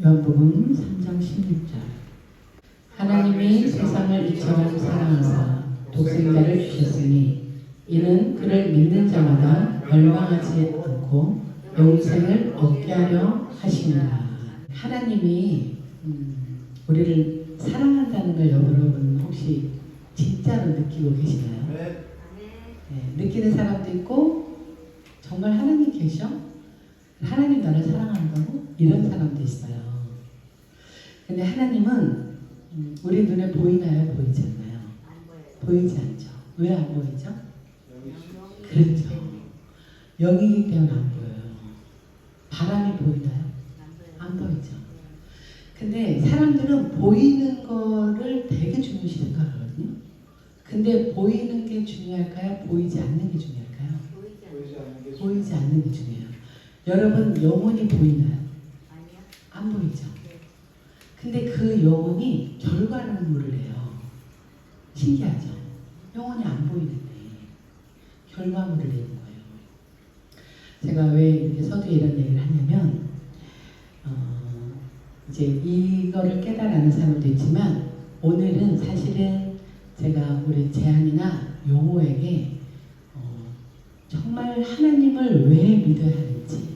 요한복음 3장 16절. 하나님이 세상을 이처럼 사랑하사 독생자를 주셨으니 이는 그를 믿는 자마다 멸망하지 않고 영생을 얻게 하려 하심이라. 하나님이 우리를 사랑한다는 걸 여러분 혹시 진짜로 느끼고 계시나요? 네, 느끼는 사람도 있고 정말 하나님 계셔? 하나님 나를 사랑한다고? 이런 사람도 있어요. 근데 하나님은 우리 눈에 보이나요? 보이지 않나요? 보이지 않죠. 왜 안 보이죠? 그렇죠. 영이기 때문에 안 보여요. 바람이 보이나요? 안 보이죠. 근데 사람들은 보이는 거를 되게 중요시 생각하거든요. 근데 보이는 게 중요할까요? 보이지 않는 게 중요할까요? 보이지 않는 게 중요해요. 여러분 영혼이 보이나요? 안 보이죠. 근데 그 영혼이 결과물을 해요. 신기하죠? 영혼이 안 보이는데 결과물을 내는 거예요. 제가 왜 이렇게 서두에 이런 얘기를 하냐면 이제 이거를 깨달아는 사람도 있지만 오늘은 사실은 제가 우리 재한이나 용호에게 정말 하나님을 왜 믿어야 하는지,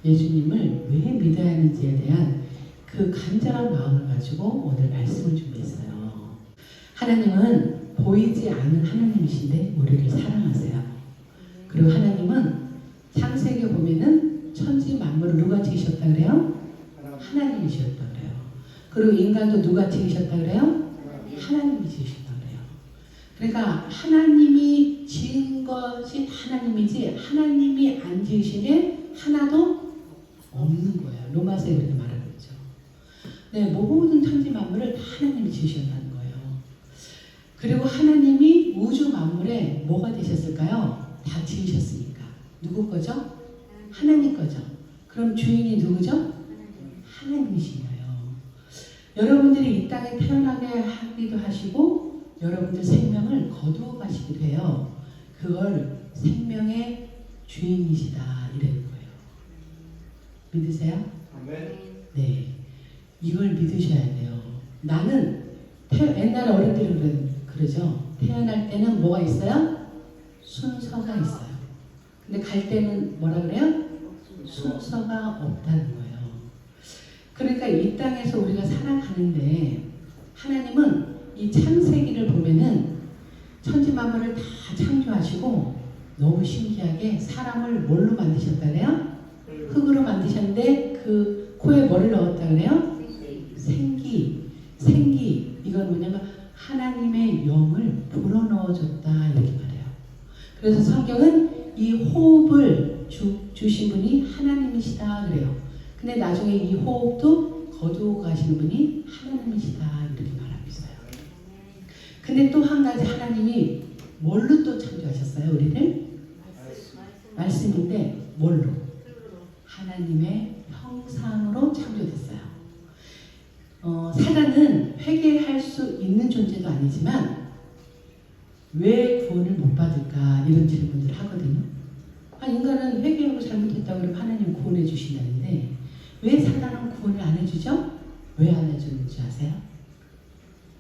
예수님을 왜 믿어야 하는지에 대한 그 간절한 마음을 가지고 오늘 말씀을 준비했어요. 하나님은 보이지 않는 하나님이신데 우리를 사랑하세요. 그리고 하나님은 창세기에 보면은 천지 만물을 누가 지으셨다 그래요? 하나님이 지으셨다 그래요. 그리고 인간도 누가 지으셨다 그래요? 하나님이 지으셨다 그래요. 그러니까 하나님이 지은 것이 하나님이지 하나님이 안 지으시면 하나도 없는 거예요. 로마서에 그렇게 말하고 있죠. 네, 모든 천지 만물을 다 하나님이 지으셨다는 거예요. 그리고 하나님이 우주 만물에 뭐가 되셨을까요? 다 지으셨으니까. 누구 거죠? 하나님 거죠. 그럼 주인이 누구죠? 하나님이신 거예요. 여러분들이 이 땅에 태어나게 하기도 하시고 여러분들 생명을 거두어 가시기도 해요. 그걸 생명의 주인이시다 이런 거예요. 믿으세요? 네. 이걸 믿으셔야 돼요. 나는 옛날에 어른들이 그러죠. 태어날 때는 뭐가 있어요? 순서가 있어요. 근데 갈 때는 뭐라 그래요? 순서가 없다는 거예요. 그러니까 이 땅에서 우리가 살아가는데 하나님은 이 창세기를 보면은 천지 만물을 다 창조하시고 너무 신기하게 사람을 뭘로 만드셨다 그래요? 흙으로 만드셨는데 그 코에 뭐를 넣었다 그래요? 생기. 이건 뭐냐면 하나님의 영을 불어넣어줬다 이렇게 말해요. 그래서 성경은 이 호흡을 주신 분이 하나님이시다 그래요. 근데 나중에 이 호흡도 거두어 가시는 분이 하나님이시다 이렇게 말하고 있어요. 근데 또 한 가지 하나님이 뭘로 또 창조하셨어요? 우리를? 말씀인데 뭘로? 하나님의 형상으로 창조됐어요. 사단은 회개할 수 있는 존재도 아니지만 왜 구원을 못 받을까 이런 질문들을 하거든요. 인간은 회개하고 잘못했다고 그러면 하나님 구원해 주신다는데 왜 사단은 구원을 안 해주죠? 왜 안 해주는지 아세요?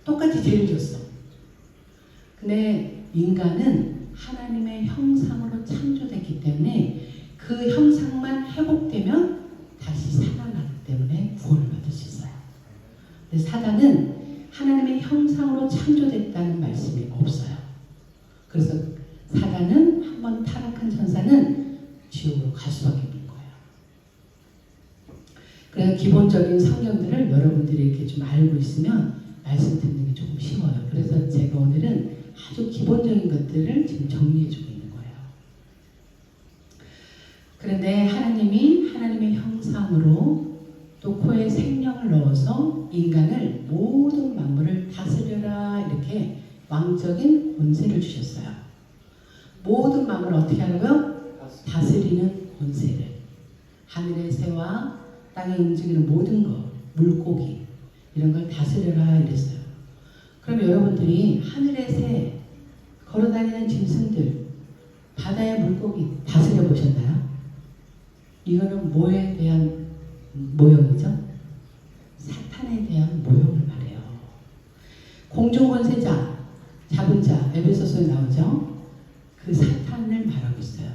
똑같이 죄를 줬어. 근데 인간은 하나님의 형상으로 창조됐기 때문에 그 형상만 회복되면 다시 살아나기 때문에 구원을 받을 수 있어요. 근데 사단은 하나님의 형상으로 창조됐다는 말씀이 없어요. 그래서 사단은 한번 타락한 천사는 지옥으로 갈 수밖에 없는 거예요. 그래서 기본적인 성경들을 여러분들이 이렇게 좀 알고 있으면 말씀 듣는 게 조금 쉬워요. 그래서 제가 오늘은 아주 기본적인 것들을 지금 정리해주고 있는 거예요. 그런데 하나님이 하나님의 형상으로 또 코에 생명을 넣어서 인간을 모든 만물을 다스려라 이렇게 왕적인 권세를 주셨어요. 모든 만물을 어떻게 하라고요? 다스리는 권세를. 하늘의 새와 땅에 움직이는 모든 것, 물고기 이런 걸 다스려라 이랬어요. 그럼 여러분들이 하늘의 새, 걸어다니는 짐승들, 바다의 물고기 다스려 보셨나요? 이거는 뭐에 대한 모형이죠? 그 사탄을 말하고 있어요.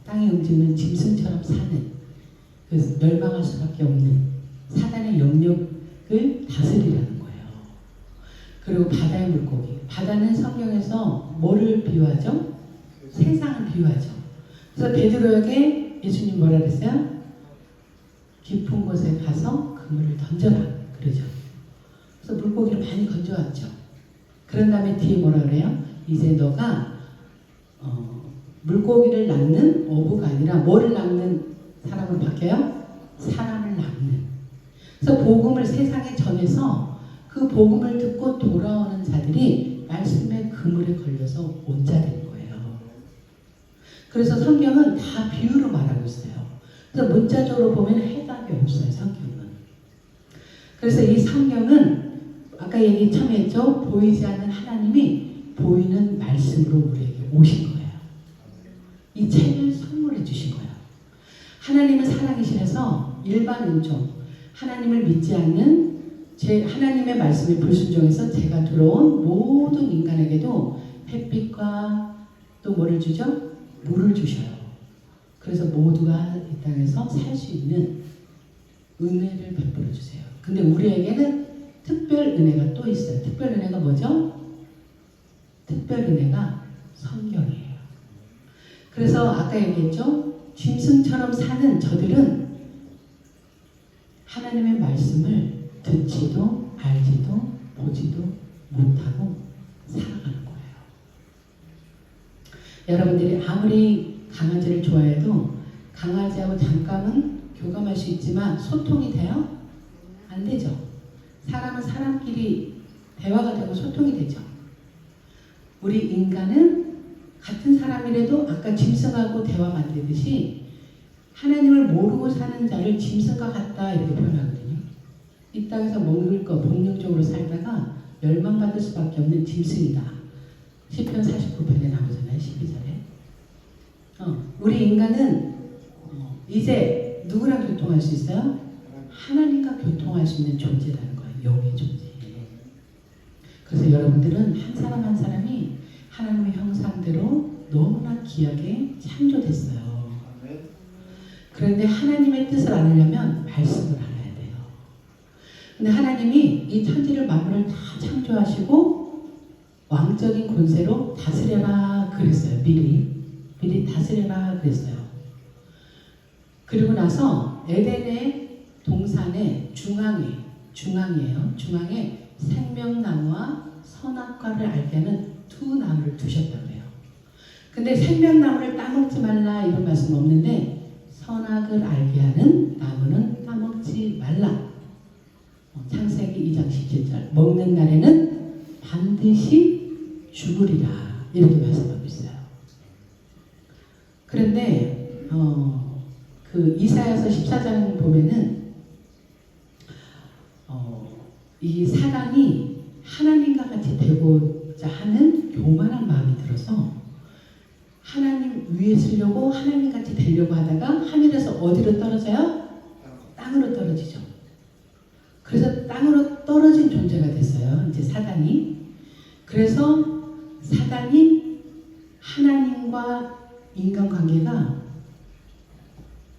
땅에 움직이는 짐승처럼 사는, 그 멸망할 수밖에 없는 사단의 영역을 다스리라는 거예요. 그리고 바다의 물고기. 바다는 성경에서 뭐를 비유하죠? 세상을 비유하죠. 그래서 베드로에게 예수님 뭐라 그랬어요? 깊은 곳에 가서 그물을 던져라 그러죠. 그래서 물고기를 많이 건져왔죠. 그런 다음에 뒤에 뭐라 그래요? 이제 너가 물고기를 낚는 어부가 아니라 뭐를 낚는 사람으로 바뀌어요? 사람을 낚는. 그래서 복음을 세상에 전해서 그 복음을 듣고 돌아오는 자들이 말씀의 그물에 걸려서 온자 되는 거예요. 그래서 성경은 다 비유로 말하고 있어요. 그래서 문자적으로 보면 해답이 없어요, 성경은. 그래서 이 성경은 아까 얘기 처음에 했죠. 보이지 않는 하나님이 보이는 말씀으로 우리에게 오신 거예요. 이 책을 선물해 주신 거예요. 하나님은 사랑이시라서 일반 은총, 하나님을 믿지 않는 하나님의 말씀에 불순종해서 제가 들어온 모든 인간에게도 햇빛과 또 뭐를 주죠? 물을 주셔요. 그래서 모두가 이 땅에서 살 수 있는 은혜를 베풀어 주세요. 근데 우리에게는 특별 은혜가 또 있어요. 특별 은혜가 뭐죠? 특별 은혜가 성경이에요. 그래서 아까 얘기했죠? 짐승처럼 사는 저들은 하나님의 말씀을 듣지도 알지도 보지도 못하고 살아가는 거예요. 여러분들이 아무리 강아지를 좋아해도 강아지하고 잠깐은 교감할 수 있지만 소통이 돼요? 안 되죠. 사람은 사람끼리 대화가 되고 소통이 되죠. 우리 인간은 같은 사람이라도 아까 짐승하고 대화 만들듯이 하나님을 모르고 사는 자를 짐승과 같다 이렇게 표현하거든요. 이 땅에서 먹을 거 본능적으로 살다가 멸망받을 수밖에 없는 짐승이다. 시편 49편에 나오잖아요. 12절에. 우리 인간은 이제 누구랑 교통할 수 있어요? 하나님과 교통할 수 있는 존재라는 거예요. 영의 존재. 그래서 여러분들은 한 사람 한 사람이 하나님의 형상대로 너무나 귀하게 창조됐어요. 그런데 하나님의 뜻을 알으려면 말씀을 알아야 돼요. 근데 하나님이 이 천지를 만물을 다 창조하시고 왕적인 권세로 다스려라 그랬어요. 미리 다스려라 그랬어요. 그리고 나서 에덴의 동산의 중앙이에요. 중앙에 생명나무와 선악과를 알게 하는 두 나무를 두셨다고 해요. 근데 생명나무를 따먹지 말라 이런 말씀 없는데 선악을 알게 하는 나무는 따먹지 말라. 창세기 2장 17절 먹는 날에는 반드시 죽으리라 이렇게 말씀하고 있어요. 그런데 그 이사야서 14장 보면은 이 사단이 하나님과 같이 되고자 하는 교만한 마음이 들어서 하나님 위에 서려고 하나님 같이 되려고 하다가 하늘에서 어디로 떨어져요? 땅으로 떨어지죠. 그래서 땅으로 떨어진 존재가 됐어요. 이제 사단이. 그래서 사단이 하나님과 인간관계가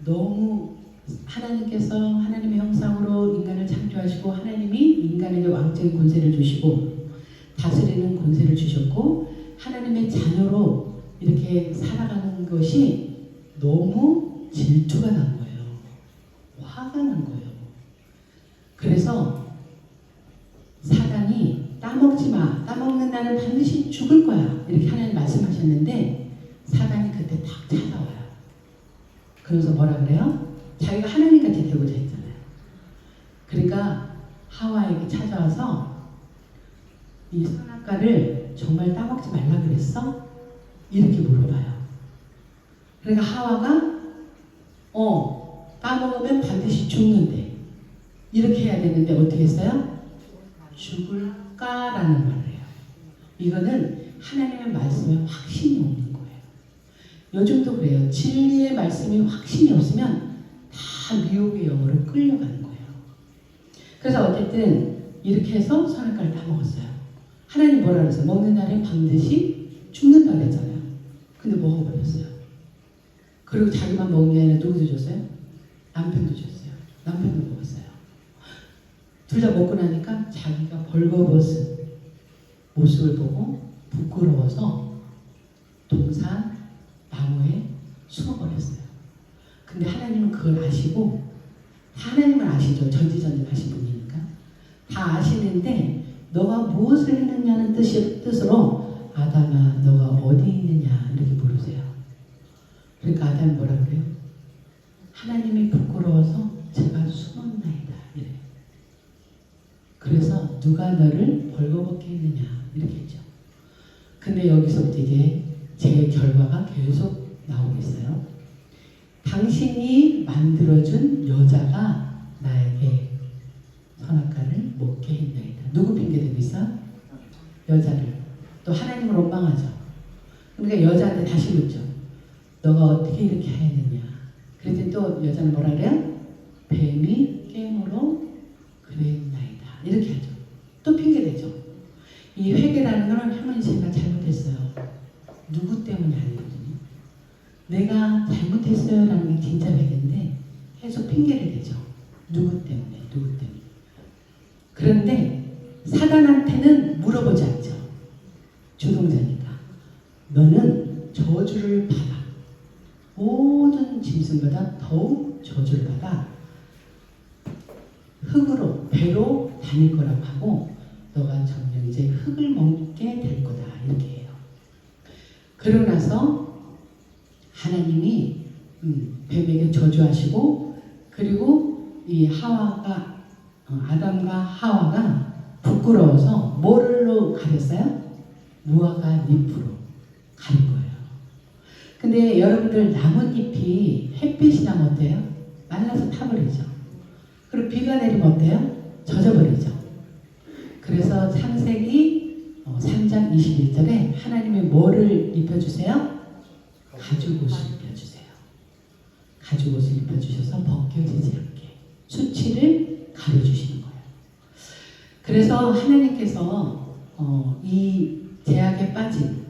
너무 하나님께서 하나님의 형상으로 인간을 창조하시고 하나님이 인간에게 왕적인 권세를 주시고 다스리는 권세를 주셨고 하나님의 자녀로 이렇게 살아가는 것이 너무 질투가 난 거예요. 화가 난 거예요. 그래서 사단이 따먹지 마. 따먹는 나는 반드시 죽을 거야. 이렇게 하나님 말씀하셨는데 사단이 그때 딱 찾아와요. 그래서 뭐라 그래요? 자기가 하나님같이 되고자 했잖아요. 그러니까 하와에게 찾아와서 이 선악과를 정말 따먹지 말라 그랬어? 이렇게 물어봐요. 그러니까 하와가 따먹으면 반드시 죽는데 이렇게 해야 되는데 어떻게 했어요? 죽을까라는 말을 해요. 이거는 하나님의 말씀에 확신이 없는 거예요. 요즘도 그래요. 진리의 말씀이 확신이 없으면 다 미혹의 영으로 끌려가는 거예요. 그래서 어쨌든 이렇게 해서 선악과를 다 먹었어요. 하나님 뭐라 그랬어요? 먹는 날에 반드시 죽는다 그랬잖아요. 근데 먹어버렸어요. 그리고 자기만 먹은 게 아니라 누구도 줬어요? 남편도 줬어요. 남편도 먹었어요. 둘 다 먹고 나니까 자기가 벌거벗은 모습을 보고 부끄러워서 동산 나무에 숨어버렸어요. 근데 하나님은 그걸 아시고, 하나님은 아시죠. 전지전능하신 분이니까. 다 아시는데 너가 무엇을 했느냐는 뜻으로 아담아 너가 어디 있느냐 이렇게 물으세요. 그러니까 아담이 뭐라 그래요? 하나님이 부끄러워서 제가 숨었나이다 이래요. 그래서 누가 너를 벌거벗게 했느냐 이렇게 했죠. 근데 여기서부터 이제 제 결과가 계속 나오고 있어요. 당신이 만들어준 여자가 나에게 선악과를 먹게 했나이다. 누구 핑계대고 있어? 여자를. 또 하나님을 원망하죠. 그러니까 여자한테 다시 묻죠. 너가 어떻게 이렇게 했느냐. 그랬더니 또 여자는 뭐라 그래요? 뱀이 깨물어 그랬나이다. 이렇게 하죠. 또 핑계대죠. 이 회개라는 건 할머니 제가 잘못했어요. 누구 때문이 아니거든요. 내가 잘못했어요 라는 게 진짜 회개인데 계속 핑계를 대죠. 누구 때문에. 그런데 사단한테는 물어보지 않죠. 주동자니까. 너는 저주를 받아. 모든 짐승보다 더욱 저주를 받아 흙으로 배로 다닐 거라고 하고 너가 정녕 이제 흙을 먹게 될 거다 이렇게 해요. 그러고 나서 하나님이 뱀에게 저주하시고, 그리고 이 하와가 아담과 하와가 부끄러워서 뭐를로 가렸어요? 무화과 잎으로 가린 거예요. 근데 여러분들 나뭇잎이 햇빛이 나면 어때요? 말라서 타버리죠. 그리고 비가 내리면 어때요? 젖어버리죠. 그래서 창세기 3장 21절에 하나님이 뭐를 입혀주세요? 가죽옷을 입혀주세요. 가죽옷을 입혀주셔서 벗겨지지 않게 수치를 가려주시는 거예요. 그래서 하나님께서 이 제약에 빠진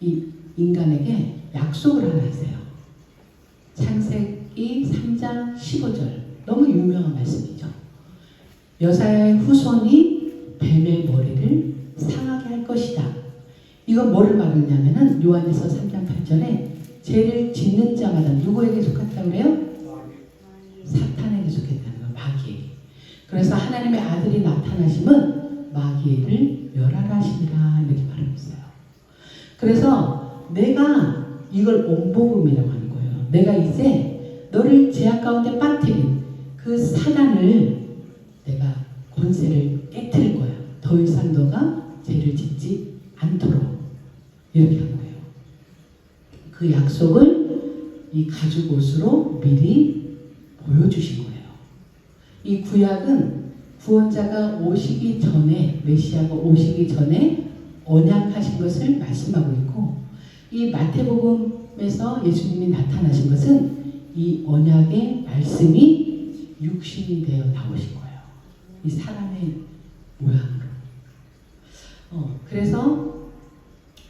이 인간에게 약속을 하나 하세요. 창세기 3장 15절 너무 유명한 말씀이죠. 여자의 후손이 뱀의 머리를 상하게 할 것이다. 이건 뭐를 말하냐면은 요한에서 3장 8절에 죄를 짓는 자마다 누구에게 속했다고 그래요? 사탄에게 속했다는 거, 마귀에게. 그래서 하나님의 아들이 나타나심은 마귀를 멸하라 하시니라 이렇게 말하고 있어요. 그래서 내가 이걸 온복음이라고 하는 거예요. 내가 이제 너를 죄악 가운데 빠뜨린 그 사단을 내가 권세를 깨트릴 거야. 더 이상 너가 죄를 짓지 않도록 이렇게 한 거예요. 그 약속을 이 가죽옷으로 미리 보여주신 거예요. 이 구약은 구원자가 오시기 전에, 메시아가 오시기 전에 언약하신 것을 말씀하고 있고, 이 마태복음에서 예수님이 나타나신 것은 이 언약의 말씀이 육신이 되어 나오신 거예요. 이 사람의 모양으로. 그래서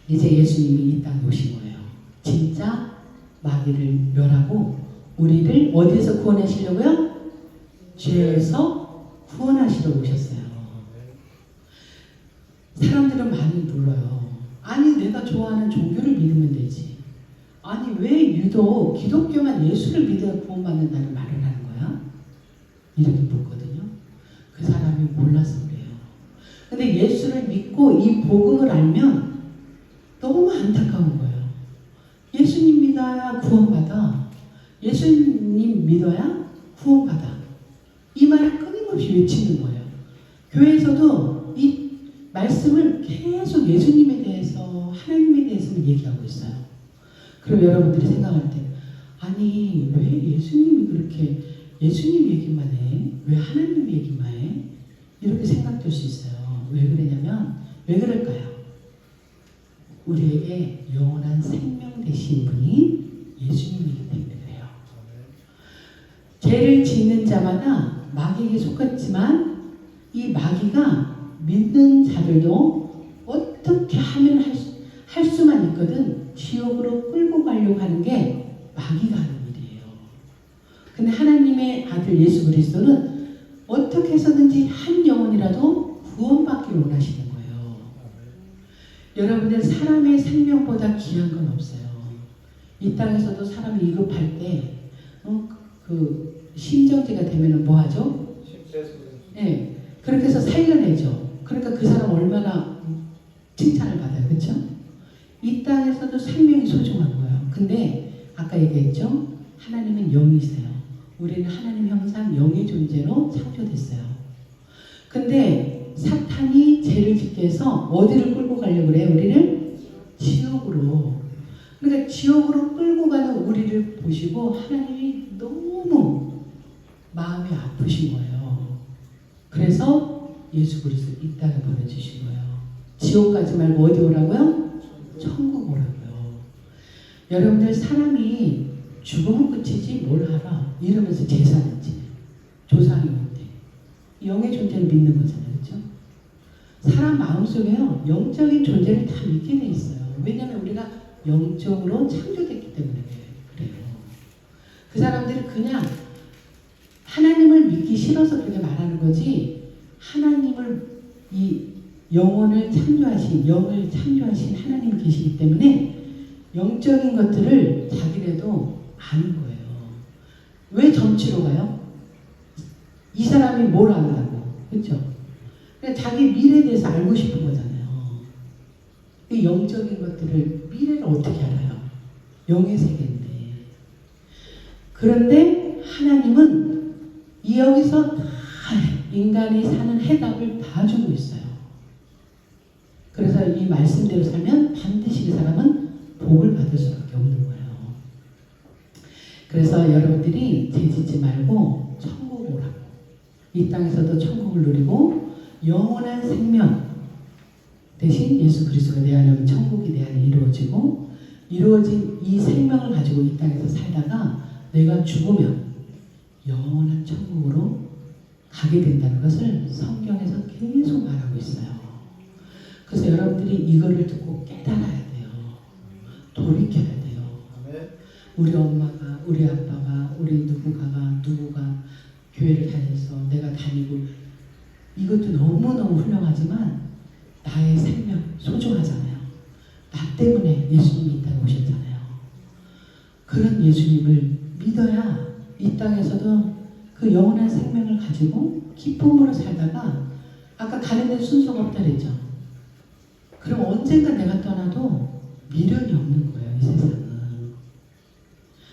이제 예수님이 이 땅에 오신 거예요. 진짜 마귀를 멸하고 우리를 어디에서 구원하시려고요? 죄에서 구원하시러 오셨어요. 사람들은 많이 물어요. 아니 내가 좋아하는 종교를 믿으면 되지. 아니 왜 유독 기독교만 예수를 믿어야 구원받는다는 말을 하는 거야? 이렇게 묻거든요. 그 사람이 몰라서 그래요. 근데 예수를 믿고 이 복음을 알면 너무 안타까운 거예요. 예수님 믿어야 구원받아. 예수님 믿어야 구원받아. 이 말을 끊임없이 외치는 거예요. 교회에서도 이 말씀을 계속 예수님에 대해서, 하나님에 대해서는 얘기하고 있어요. 그럼 여러분들이 생각할 때, 아니 왜 예수님이 그렇게 예수님 얘기만 해? 왜 하나님 얘기만 해? 이렇게 생각될 수 있어요. 왜 그러냐면, 왜 그럴까요? 우리에게 영원한 생명 되신 분이 예수님이기 때문에 그래요. 죄를 짓는 자마다 마귀에게 속았지만 이 마귀가 믿는 자들도 어떻게 하면 할 수만 있거든 지옥으로 끌고 가려고 하는 게 마귀가 하는 일이에요. 근데 하나님의 아들 예수 그리스도는 어떻게 해서든지 한 영혼이라도 구원받기를 원하시는 거예요. 여러분들 사람의 생명보다 귀한 건 없어요. 이 땅에서도 사람이 위급할 때 그 심정지가 되면은 뭐 하죠? 네, 그렇게 해서 살려내죠. 그러니까 그 사람 얼마나 칭찬을 받아요, 그렇죠? 이 땅에서도 생명이 소중한 거예요. 근데 아까 얘기했죠? 하나님은 영이세요. 우리는 하나님 형상 영의 존재로 창조됐어요. 근데 사탄이 죄를 짓게 해서 어디를 끌고 가려고 그래요? 우리를 지옥으로. 그러니까 지옥으로 끌고 가는 우리를 보시고 하나님이 너무 마음이 아프신 거예요. 그래서 예수 그리스도 이 땅에 보내주신 거예요. 지옥 가지 말고 어디 오라고요? 천국 오라고요. 여러분들 사람이 죽으면 끝이지 뭘 알아? 이러면서 제사는 지내. 조상이 못해. 영의 존재를 믿는 거잖아요. 그렇죠? 사람 마음속에요. 영적인 존재를 다 믿게 돼 있어요. 왜냐하면 우리가 영적으로 창조됐기 때문에 그래요. 그 사람들은 그냥 하나님을 믿기 싫어서 그렇게 말하는 거지 하나님을 이 영혼을 창조하신 영을 창조하신 하나님이 계시기 때문에 영적인 것들을 자기네도 아는 거예요. 왜 점치러 가요? 이 사람이 뭘 안다고. 그렇죠? 그러니까 자기 미래에 대해서 알고 싶은 거잖아요. 이 영적인 것들을 미래를 어떻게 알아요? 영의 세계인데. 그런데 하나님은 여기서 다 인간이 사는 해답을 다 주고 있어요. 그래서 이 말씀대로 살면 반드시 그 사람은 복을 받을 수밖에 없는 거예요. 그래서 여러분들이 죄짓지 말고 천국 오라고. 이 땅에서도 천국을 누리고 영원한 생명 대신 예수 그리스도가 내 안에 오면 천국이 내 안에 이루어지고 이루어진 이 생명을 가지고 이 땅에서 살다가 내가 죽으면 영원한 천국으로 가게 된다는 것을 성경에서 계속 말하고 있어요. 그래서 여러분들이 이거를 듣고 깨달아야 돼요. 돌이켜야 돼요. 우리 엄마가, 우리 아빠가, 우리 누구가 교회를 다녀서 내가 다니고 이것도 너무너무 훌륭하지만 나의 생명 소중하잖아요. 나 때문에 예수님이 이 땅에 오셨잖아요. 그런 예수님을 믿어야 이 땅에서도 그 영원한 생명을 가지고 기쁨으로 살다가 아까 가는 데 순서가 없다 그랬죠. 그럼 언젠가 내가 떠나도 미련이 없는 거예요. 이 세상은.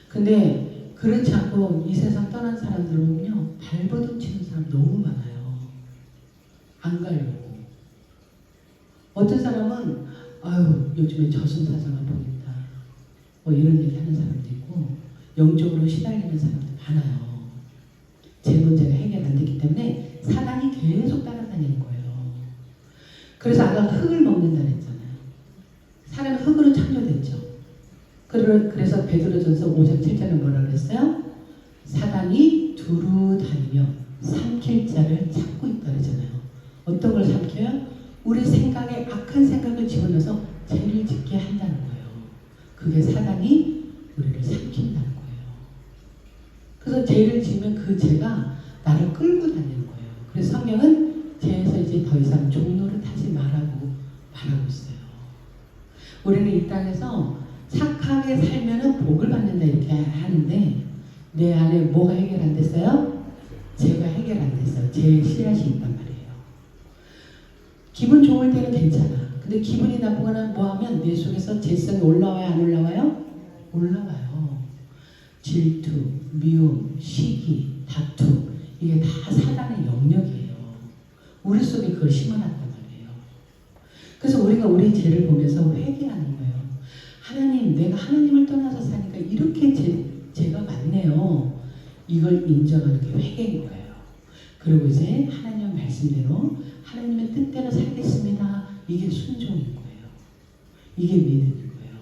근데 그렇지 않고 이 세상 떠난 사람들 보면요. 발버둥 치는 사람 너무 많아요. 안 가려고. 어떤 사람은 아유 요즘에 저승사자가 보인다 뭐 이런 얘기 하는 사람도 있고 영적으로 시달리는 사람도 많아요. 제 문제가 해결 안 됐기 때문에 사단이 계속 따라다니는 거예요. 그래서 아까 흙을 먹는다 그랬잖아요. 사람은 흙으로 창조됐죠. 그래서 베드로전서 5장 7절에 뭐라 그랬어요? 사단이 두루 다니며 삼킬 자를 찾고 있다 그러잖아요. 어떤 걸 삼켜요? 우리 생각에 악한 생각을 집어넣어서 죄를 짓게 한다는 거예요. 그게 사단이 우리를 삼킨다는 거예요. 그래서 죄를 지으면 그 죄가 나를 끌고 다니는 거예요. 그래서 성경은 죄에서 이제 더 이상 종노릇 하지 말라고 말하고 있어요. 우리는 이 땅에서 착하게 살면은 복을 받는다 이렇게 하는데 내 안에 뭐가 해결 안 됐어요? 죄가 해결 안 됐어요. 죄의 씨앗이 있단 말이에요. 기분 좋을 때는 괜찮아. 근데 기분이 나쁘거나 뭐하면 내 속에서 죄성이 올라와요? 안 올라와요? 올라와요. 질투, 미움, 시기, 다툼 이게 다 사단의 영역이에요. 우리 속에 그걸 심어놨단 말이에요. 그래서 우리가 우리 죄를 보면서 회개하는 거예요. 하나님, 내가 하나님을 떠나서 사니까 이렇게 죄가 많네요. 이걸 인정하는 게 회개인 거예요. 그리고 이제 하나님의 말씀대로 하나님의 뜻대로 살겠습니다. 이게 순종인 거예요. 이게 믿음인 거예요.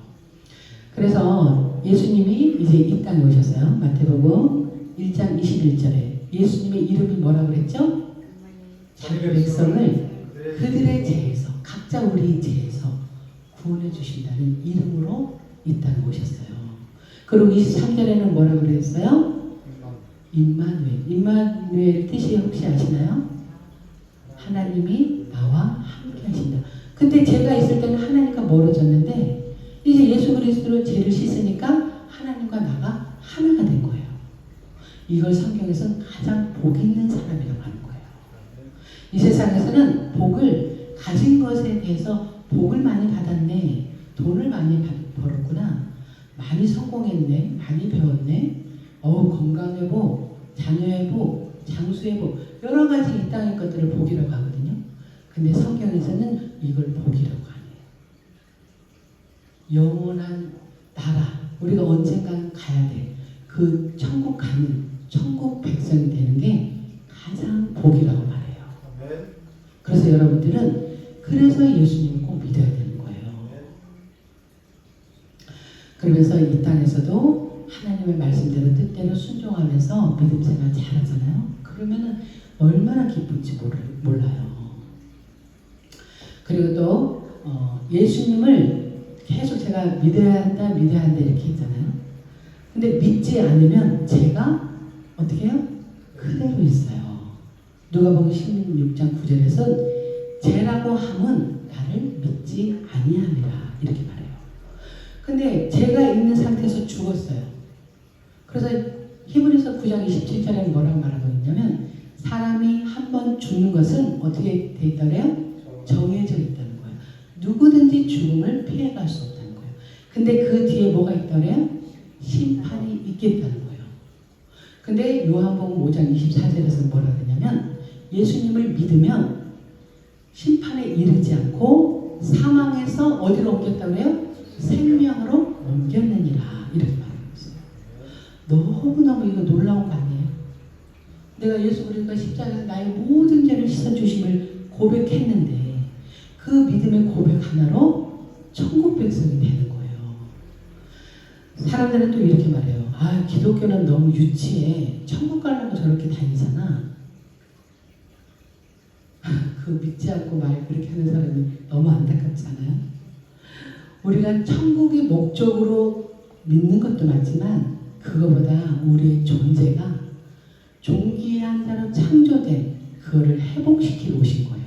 그래서 예수님이 이제 이 땅에 오셨어요. 마태복음 1장 21절에 예수님의 이름이 뭐라고 그랬죠? 자기 백성을 그들의 죄에서 각자 우리 죄에서 구원해 주신다는 이름으로 이 땅에 오셨어요. 그리고 23절에는 뭐라고 그랬어요? 임마누엘. 임마누엘 뜻이 혹시 아시나요? 하나님이 나와 함께 하신다. 근데 제가 있을 때는 하나님과 멀어졌는데 이제 예수 그리스도로 죄를 씻으니까 하나님과 나가 하나가 된 거예요. 이걸 성경에서는 가장 복 있는 사람이라고 하는 거예요. 이 세상에서는 복을 가진 것에 대해서 복을 많이 받았네, 돈을 많이 벌었구나, 많이 성공했네, 많이 배웠네, 건강회복, 자녀회복, 장수회복, 여러 가지 이 땅의 것들을 복이라고 하거든요. 근데 성경에서는 이걸 복이라고 하네요. 영원한 나라, 우리가 언젠간 가야 돼. 그 천국 가는, 천국 백성이 되는 게 가장 복이라고 말해요. 그래서 여러분들은 그래서 예수님을 꼭 믿어야 되는 거예요. 그러면서 이 땅에서도 하나님의 말씀대로 뜻대로 순종하면서 믿음 생활 잘하잖아요. 그러면은 얼마나 기쁜지 몰라요. 그리고 또 예수님을 계속 제가 믿어야 한다 이렇게 했잖아요. 근데 믿지 않으면 제가 어떻게 해요? 그대로 있어요. 누가복음 16장 9절에서 죄라고 함은 나를 믿지 아니함이라 이렇게 말해요. 근데 제가 있는 상태에서 죽었어요. 그래서 히브리서 9장 27절에 뭐라고 말하고 있냐면 사람이 한 번 죽는 것은 어떻게 돼 있다래요? 정해져 있다는 거예요. 누구든지 죽음을 피해갈 수 없다는 거예요. 근데 그 뒤에 뭐가 있다래요? 심판이 있겠다는 거예요. 근데 요한복음 5장 24절에서 뭐라 그러냐면 예수님을 믿으면 심판에 이르지 않고 사망에서 어디로 옮겼다고 해요? 생명으로 옮겼느니라 이렇게 말하고 있어요. 너무너무 이거 놀라운 거 아니에요? 내가 예수 그리스도가 십자가에서 나의 모든 죄를 씻어주심을 고백했는데 그 믿음의 고백 하나로 천국 백성이 되는 거예요. 사람들은 또 이렇게 말해요. 아, 기독교는 너무 유치해. 천국 가려고 저렇게 다니잖아. 그 믿지 않고 말 그렇게 하는 사람이 너무 안타깝지 않아요? 우리가 천국이 목적으로 믿는 것도 맞지만 그거보다 우리의 존재가 존귀한 자로 창조된 그거를 회복시키러 오신 거예요.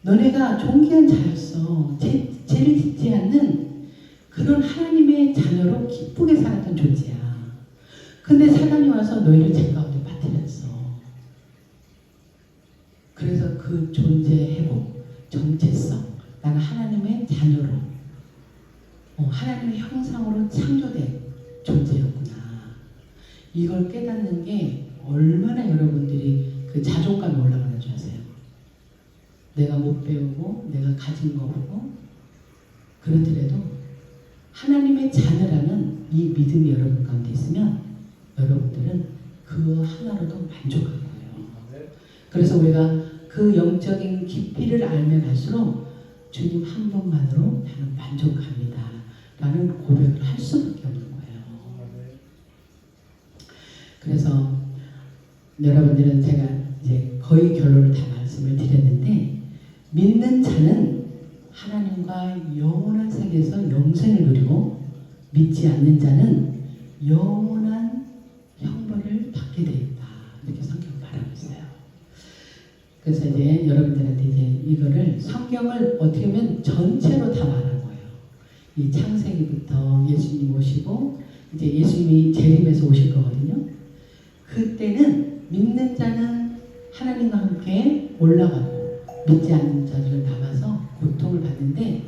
너네가 존귀한 자였어. 죄를 짓지 않는 그런 하나님의 자녀로 기쁘게 살았던 존재야. 근데 사단이 와서 너희를 죄 가운데 빠뜨렸어. 그래서 그 존재의 회복, 정체성, 나는 하나님의 자녀로, 하나님의 형상으로 창조된 존재였구나. 이걸 깨닫는 게 얼마나 여러분들이 그 자존감이 올라가는 줄 아세요? 내가 못 배우고 내가 가진 거 없고 그렇더라도 하나님의 자녀라는 이 믿음이 여러분 가운데 있으면 여러분들은 그 하나로도 만족한 거예요. 그래서 우리가 그 영적인 깊이를 알면 알수록 주님 한 분만으로 나는 만족합니다 라는 고백을 할 수밖에 없는 거예요. 그래서 여러분들은 제가 이제 거의 결론을 다 말씀을 드렸는데 믿는 자는 하나님과 영원한 세계에서 영생을 누리고 믿지 않는 자는 영원한 형벌을 받게 되어 있다. 이렇게 성경 말하고 있어요. 그래서 이제 여러분들한테 이제 이거를 성경을 어떻게 보면 전체로 다 말한 거예요. 이 창세기부터 예수님 오시고 이제 예수님이 재림해서 오실 거거든요. 그때는 믿는 자는 하나님과 함께 올라가고 믿지 않는 자들은 남아서 고통을 받는데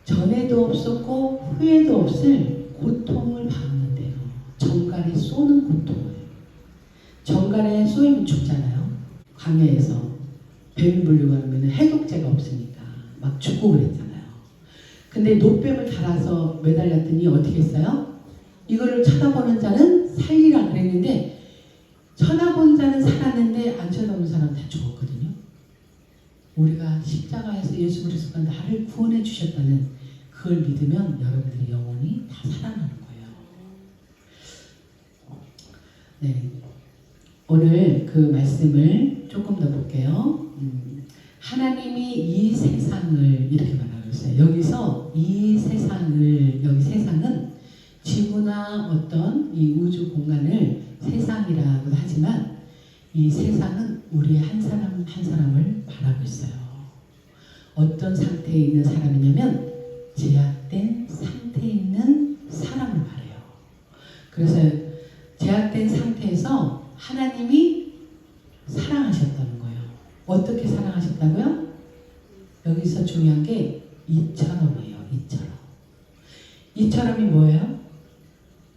전에도 없었고 후에도 없을 고통을 받는데요. 정갈에 쏘는 고통을. 정갈에 쏘이면 죽잖아요. 광야에서 뱀 물리고 하면 해독제가 없으니까 막 죽고 그랬잖아요. 근데 노뱀을 달아서 매달렸더니 어떻게 했어요? 이거를 쳐다보는 자는 살리라 그랬는데 쳐다본 자는 살았는데 안 쳐다본 사람은 다 죽었거든요. 우리가 십자가에서 예수 그리스도가 나를 구원해 주셨다는 그걸 믿으면 여러분들의 영혼이 다 살아나는 거예요. 네, 오늘 그 말씀을 조금 더 볼게요. 하나님이 이 세상을 이렇게 말하고 있어요. 여기서 이 세상을, 여기 세상은 지구나 어떤 이 우주 공간을 세상이라고 하지만 이 세상은 우리 한 사람 한 사람을 바라고 있어요. 어떤 상태에 있는 사람이냐면 제약된 상태에 있는 사람을 말해요. 그래서 제약된 상태에서 하나님이 사랑하셨다는 거예요. 어떻게 사랑하셨다고요? 여기서 중요한 게 이처럼이에요. 이처럼. 이처럼이 뭐예요?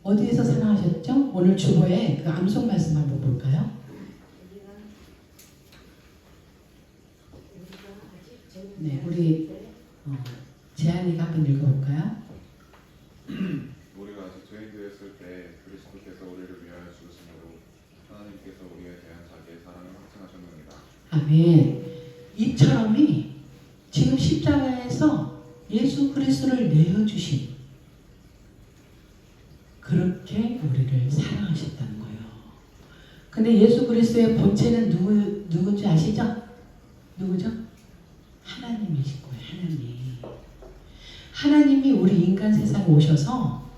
어디에서 사랑하셨죠? 오늘 주보에 그 암송 말씀 한번 볼까요? 네, 우리 재한이가 한번 읽어볼까요? 우리가 아직 죄인되었을 때 그리스도께서 우리를 위하여 죽으심으로 하나님께서 우리에 대한 자기의 사랑을 확증하셨느니라. 아멘. 이처럼이 지금 십자가에서 예수 그리스도를 내어주신 그렇게 우리를 사랑하셨다는 거예요. 근데 예수 그리스도의 본체는 누군지 아시죠? 누구죠? 하나님이실 거예요. 하나님. 하나님이 우리 인간 세상에 오셔서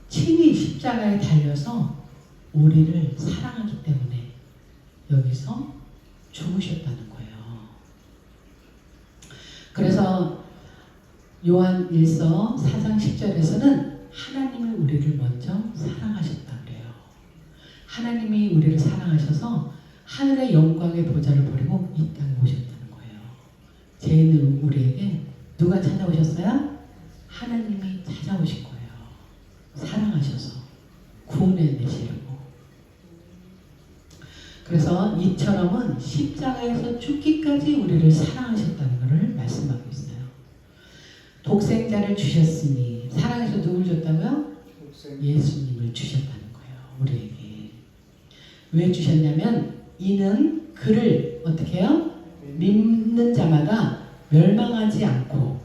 친히 십자가에 달려서 우리를 사랑하기 때문에 여기서 죽으셨다는 거예요. 그래서 요한 1서 4장 10절에서는 하나님이 우리를 먼저 사랑하셨다 그래요. 하나님이 우리를 사랑하셔서 하늘의 영광의 보좌를 버리고 이 땅에 오셨다는 거예요. 죄인은 우리에게 누가 찾아오셨어요? 하나님이 찾아오신 거예요. 사랑하셔서 구원해내시려고. 그래서 이처럼은 십자가에서 죽기까지 우리를 사랑하셨다는 것을 말씀하고 있어요. 독생자를 주셨으니 사랑해서 누굴 줬다고요? 예수님을 주셨다는 거예요. 우리에게. 왜 주셨냐면 이는 그를 어떻게 해요? 믿는 자마다 멸망하지 않고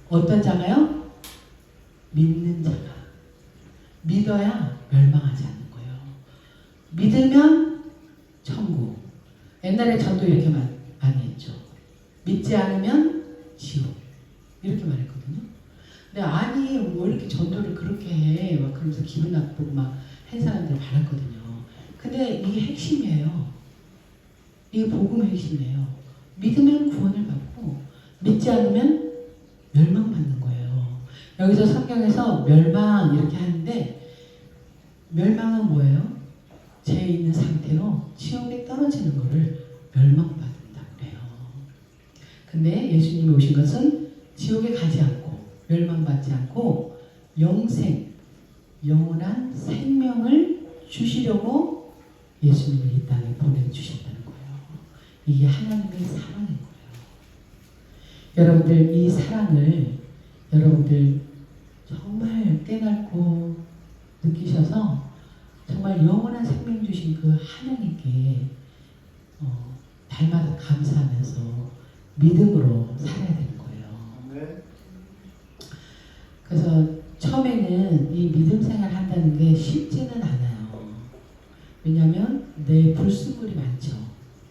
어떤 자가요? 믿는 자가 믿어야 멸망하지 않는 거예요. 믿으면 천국. 옛날에 전도 이렇게 많이 했죠. 믿지 않으면 지옥. 이렇게 말했거든요. 근데 아니 뭐 이렇게 전도를 그렇게 해 막 그러면서 기분 나쁘고 막 한 사람들 많았거든요. 근데 이게 핵심이에요. 이게 복음의 핵심이에요. 믿으면 구원을 받고 믿지 않으면 멸망받는 거예요. 여기서 성경에서 멸망 이렇게 하는데 멸망은 뭐예요? 죄 있는 상태로 지옥에 떨어지는 것을 멸망받는다 그래요. 근데 예수님이 오신 것은 지옥에 가지 않고 멸망받지 않고 영생, 영원한 생명을 주시려고 예수님을 이 땅에 보내주셨다는 거예요. 이게 하나님의 사랑인 거예요. 여러분들 이 사랑을 여러분들 정말 깨닫고 느끼셔서 정말 영원한 생명 주신 그 하나님께 날마다 감사하면서 믿음으로 살아야 되는 거예요. 그래서 처음에는 이 믿음 생활 한다는 게 쉽지는 않아요. 왜냐하면 내 불순물이 많죠.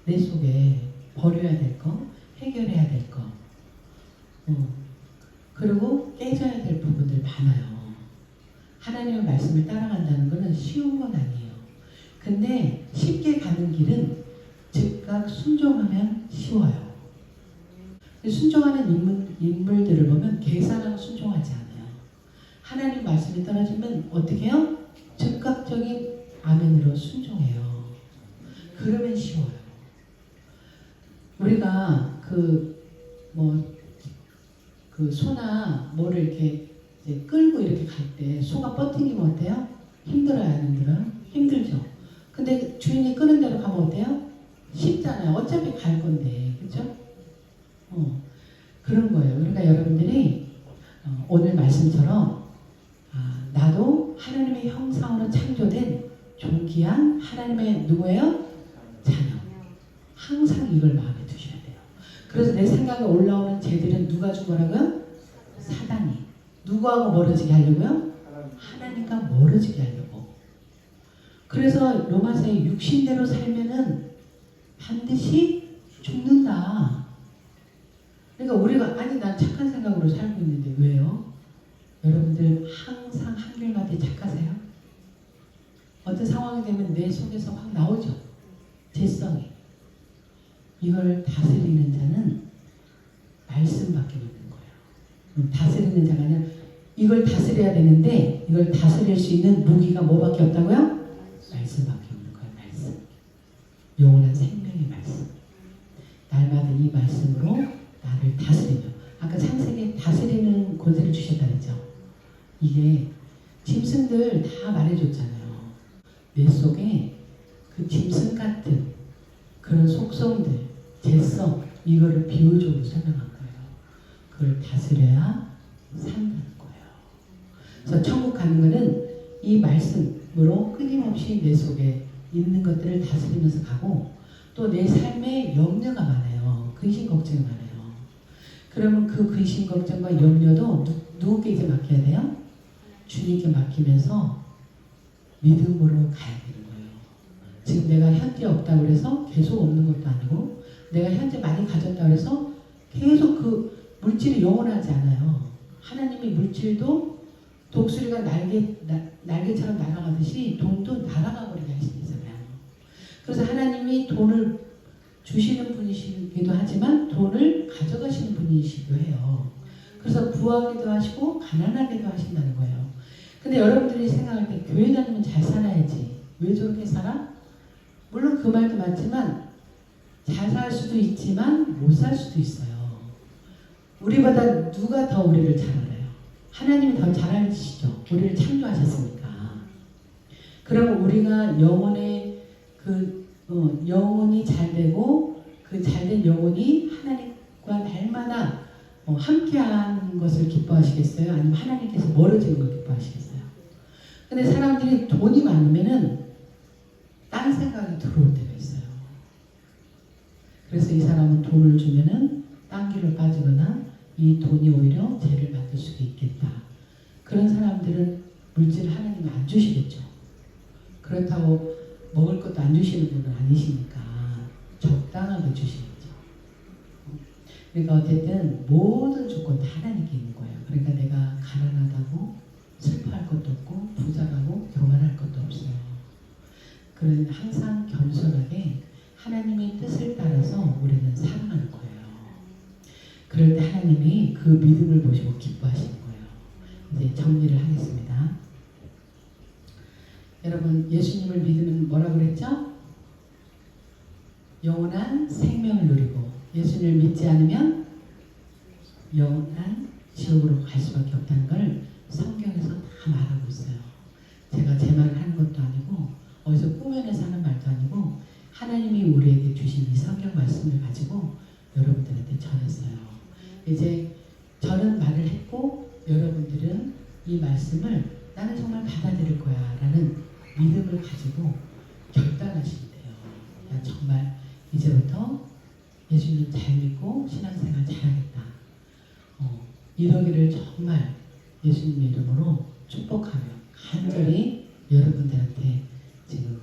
내 속에 버려야 될 거, 해결해야 될 거, 그리고 깨져야 될 부분들 많아요. 하나님의 말씀을 따라간다는 것은 쉬운 건 아니에요. 근데 쉽게 가는 길은 즉각 순종하면 쉬워요. 순종하는 인물들을 보면 계산하고 순종하지 않아요. 하나님 말씀이 떨어지면 어떻게 해요? 즉각적인 아멘으로 순종해요. 그러면 쉬워요. 우리가 소나 뭐를 이렇게 이제 끌고 이렇게 갈 때 소가 버티기면 어때요? 힘들어요, 안 힘들어요? 힘들죠. 근데 주인이 끄는 대로 가면 어때요? 쉽잖아요. 어차피 갈 건데, 그렇죠? 그런 거예요. 그러니까 여러분들이 오늘 말씀처럼 나도 하나님의 형상으로 창조된 존귀한 하나님의 누구예요? 자녀. 항상 이걸 마음에 두셔야 돼요. 그래서 내 생각에 올라오는 죄들은 누가 준 거라고요? 사단이. 누구하고 멀어지게 하려고요? 하나님과 멀어지게 하려고. 그래서 로마서에 육신대로 살면은 반드시 죽는다. 그러니까 우리가 아니 난 착한 생각으로 살고 있는데 왜요? 여러분들 항상 한결같이 착하세요? 어떤 상황이 되면 내 속에서 확 나오죠. 죄성이. 이걸 다스리는 자는 말씀밖에 없는 거예요. 다스리는 자가 아니라 이걸 다스려야 되는데 이걸 다스릴 수 있는 무기가 뭐밖에 없다고요? 말씀밖에 없는 거예요. 말씀. 영원한 생명의 말씀. 날마다 이 말씀으로 나를 다스리며 아까 창세기에 다스리는 권세를 주셨다 그랬죠. 이게 짐승들 다 말해줬잖아요. 내 속에 그 짐승 같은 그런 속성들, 죄성 이거를 비유적으로 설명한 거예요. 그걸 다스려야 산다는 거예요. 그래서 천국 가는 거는 이 말씀으로 끊임없이 내 속에 있는 것들을 다스리면서 가고 또 내 삶에 염려가 많아요. 근심 걱정이 많아요. 그러면 그 근심 걱정과 염려도 누구께 이제 맡겨야 돼요? 주님께 맡기면서 믿음으로 가야 되는 거예요. 지금 내가 현재 없다고 해서 계속 없는 것도 아니고 내가 현재 많이 가졌다고 해서 계속 그 물질이 영원하지 않아요. 하나님이 물질도 독수리가 날개처럼 날아가듯이 돈도 날아가 버리게 하시잖아요. 그래서 하나님이 돈을 주시는 분이시기도 하지만 돈을 가져가시는 분이시기도 해요. 그래서 부하기도 하시고 가난하기도 하신다는 거예요. 근데 여러분들이 생각할 때 교회 다니면 잘 살아야지. 왜 저렇게 살아? 물론 그 말도 맞지만 잘 살 수도 있지만 못 살 수도 있어요. 우리보다 누가 더 우리를 잘 알아요? 하나님이 더 잘 아시죠. 우리를 창조하셨으니까. 그러면 우리가 영혼의 영혼이 잘 되고 그 잘된 영혼이 하나님과 날마다 함께하는 것을 기뻐하시겠어요? 아니면 하나님께서 멀어지는 걸 기뻐하시겠어요? 근데 사람들이 돈이 많으면은 딴 생각이 들어올 때가 있어요. 그래서 이 사람은 돈을 주면은 딴 길로 빠지거나 이 돈이 오히려 죄를 만들 수도 있겠다. 그런 사람들은 물질 하나님은 안 주시겠죠. 그렇다고 먹을 것도 안 주시는 분은 아니시니까 적당하게 주시겠죠. 그러니까 어쨌든 모든 조건 다 하나님께 있는 거예요. 그러니까 내가 가난하다고 슬퍼할 것도 없고 부자라고 교만할 것도 없어요. 그런 항상 겸손하게 하나님의 뜻을 따라서 우리는 살아가는 거예요. 그럴 때 하나님이 그 믿음을 보시고 기뻐하시는 거예요. 이제 정리를 하겠습니다. 여러분 예수님을 믿으면 뭐라고 그랬죠? 영원한 생명을 누리고 예수님을 믿지 않으면 영원한 지옥으로 갈 수밖에 없다는 걸 성경에서 다 말하고 있어요. 제가 제 말을 하는 것도 아니고 어디서 꾸며내서 하는 말도 아니고 하나님이 우리에게 주신 이 성경 말씀을 가지고 여러분들한테 전했어요. 이제 저는 말을 했고 여러분들은 이 말씀을 나는 정말 받아들일 거야 라는 믿음을 가지고 결단하시면 돼요. 나 정말 이제부터 예수님 잘 믿고 신앙생활 잘하겠다. 이러기를 정말 예수님의 이름으로 축복하며 간절히 여러분들한테 지금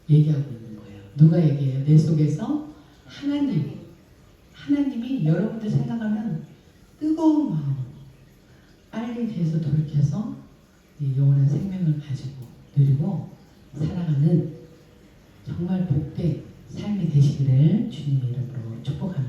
얘기하고 있는 거예요. 누가 얘기해요? 내 속에서 하나님이 여러분들 생각하면 뜨거운 마음 빨리 돼서 돌이켜서 이 영원한 생명을 가지고 누리고 살아가는 정말 복된 삶이 되시기를 주님의 이름으로 축복합니다.